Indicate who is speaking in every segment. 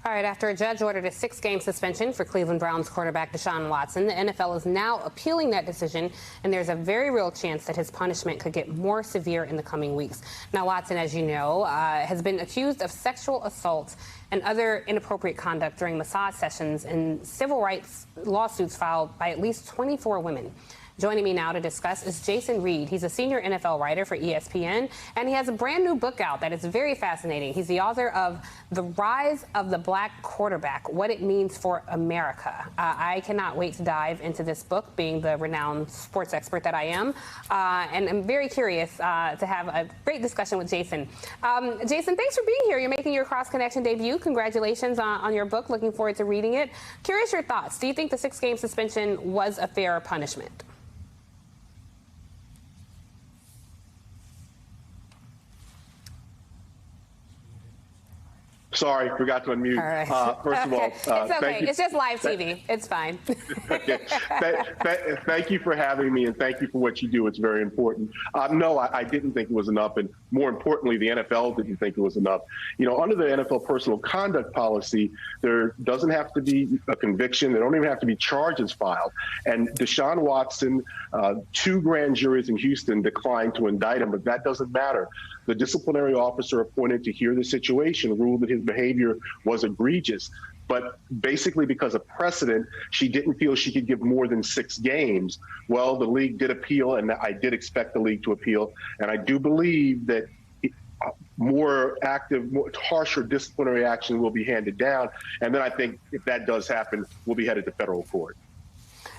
Speaker 1: All right, after a judge ordered a 6-game suspension for Cleveland Browns quarterback Deshaun Watson, the NFL is now appealing that decision, and there's a very real chance that his punishment could get more severe in the coming weeks. Now, Watson, as you know, has been accused of sexual assault and other inappropriate conduct during massage sessions and civil rights lawsuits filed by at least 24 women. Joining me now to discuss is Jason Reed. He's a senior NFL writer for ESPN, and he has a brand new book out that is very fascinating. He's the author of The Rise of the Black Quarterback, What It Means for America. I cannot wait to dive into this book, being the renowned sports expert that I am, and I'm very curious to have a great discussion with Jason. Jason, thanks for being here. You're making your Cross Connection debut. Congratulations on your book. Looking forward to reading it. Curious your thoughts. Do you think the 6-game suspension was a fair punishment?
Speaker 2: Sorry, forgot to unmute.
Speaker 1: All right.
Speaker 2: First of all,
Speaker 1: it's okay. It's just live TV. It's fine.
Speaker 2: Okay. Thank you for having me, and thank you for what you do. It's very important. No, I didn't think it was enough, and more importantly, the NFL didn't think it was enough. You know, under the NFL personal conduct policy, there doesn't have to be a conviction. There don't even have to be charges filed. And Deshaun Watson, 2 grand juries in Houston declined to indict him, but that doesn't matter. The disciplinary officer appointed to hear the situation ruled that his behavior was egregious. But basically because of precedent, she didn't feel she could give more than 6 games. Well, the league did appeal, and I did expect the league to appeal. And I do believe that more active, more harsher disciplinary action will be handed down. And then I think if that does happen, we'll be headed to federal court.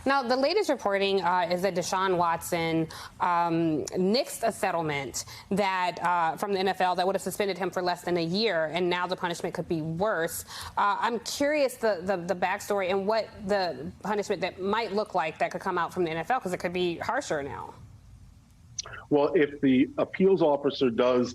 Speaker 1: Now, the latest reporting is that Deshaun Watson nixed a settlement that from the NFL that would have suspended him for less than a year, and now the punishment could be worse. I'm curious the backstory and what the punishment that might look like that could come out from the NFL, because it could be harsher now.
Speaker 2: Well, if the appeals officer does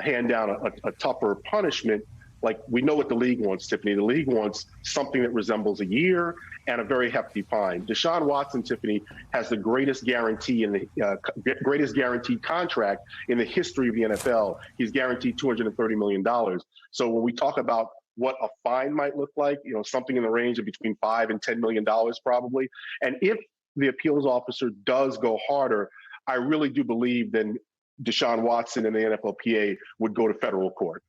Speaker 2: hand down a tougher punishment, like we know what the league wants, Tiffany. The league wants something that resembles a year and a very hefty fine. Deshaun Watson, Tiffany, has the greatest guarantee in the greatest guaranteed contract in the history of the NFL. He's guaranteed $230 million. So when we talk about what a fine might look like, you know, something in the range of between $5 and $10 million probably. And if the appeals officer does go harder, I really do believe then Deshaun Watson and the NFLPA would go to federal court.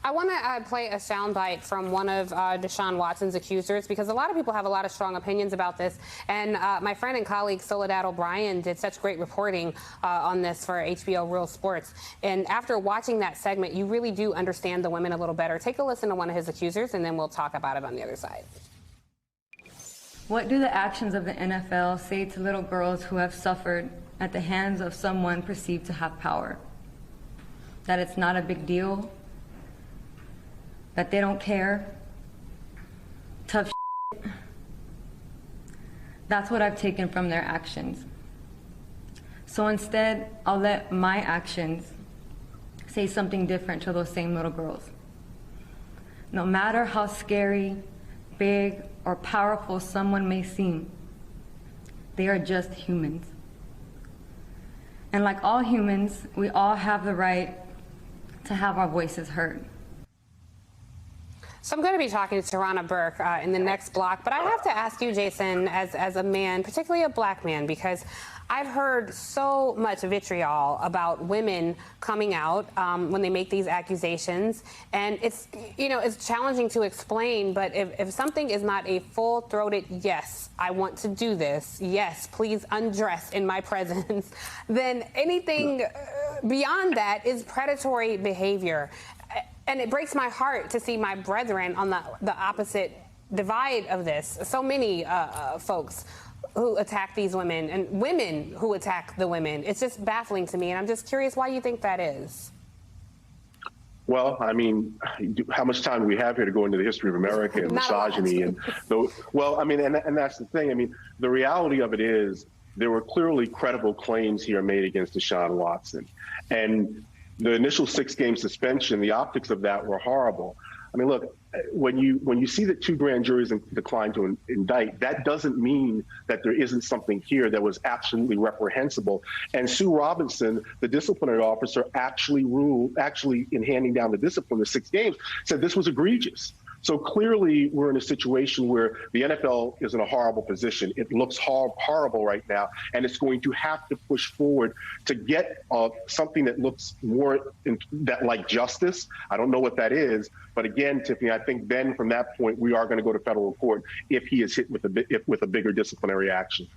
Speaker 1: I want to play a soundbite from one of Deshaun Watson's accusers, because a lot of people have a lot of strong opinions about this. And my friend and colleague Soledad O'Brien did such great reporting on this for HBO Real Sports. And after watching that segment, you really do understand the women a little better. Take a listen to one of his accusers, and then we'll talk about it on the other side.
Speaker 3: What do the actions of the NFL say to little girls who have suffered at the hands of someone perceived to have power? That it's not a big deal? That they don't care? Tough shit. That's what I've taken from their actions. So instead, I'll let my actions say something different to those same little girls. No matter how scary, big, or powerful someone may seem, they are just humans. And like all humans, we all have the right to have our voices heard.
Speaker 1: So I'm going to be talking to Tarana Burke in the next block, but I have to ask you, Jason, as a man, particularly a black man, because I've heard so much vitriol about women coming out when they make these accusations, and it's, you know, it's challenging to explain, but if something is not a full-throated, yes, I want to do this, yes, please undress in my presence, then anything beyond that is predatory behavior. And it breaks my heart to see my brethren on the opposite divide of this. So many folks who attack these women and women who attack the women. It's just baffling to me, and I'm just curious why you think that is.
Speaker 2: Well, I mean, how much time do we have here to go into the history of America and misogyny? And well, I mean, and that's the thing. I mean, the reality of it is there were clearly credible claims here made against Deshaun Watson. And the initial 6-game suspension, the optics of that were horrible. I mean, look, when you see that 2 grand juries declined to indict, that doesn't mean that there isn't something here that was absolutely reprehensible. And Sue Robinson, the disciplinary officer, actually in handing down the discipline, the 6 games, said this was egregious. So clearly, we're in a situation where the NFL is in a horrible position. It looks horrible right now, and it's going to have to push forward to get something that looks more like justice. I don't know what that is, but again, Tiffany, I think then from that point we are going to go to federal court if he is hit with a bigger disciplinary action.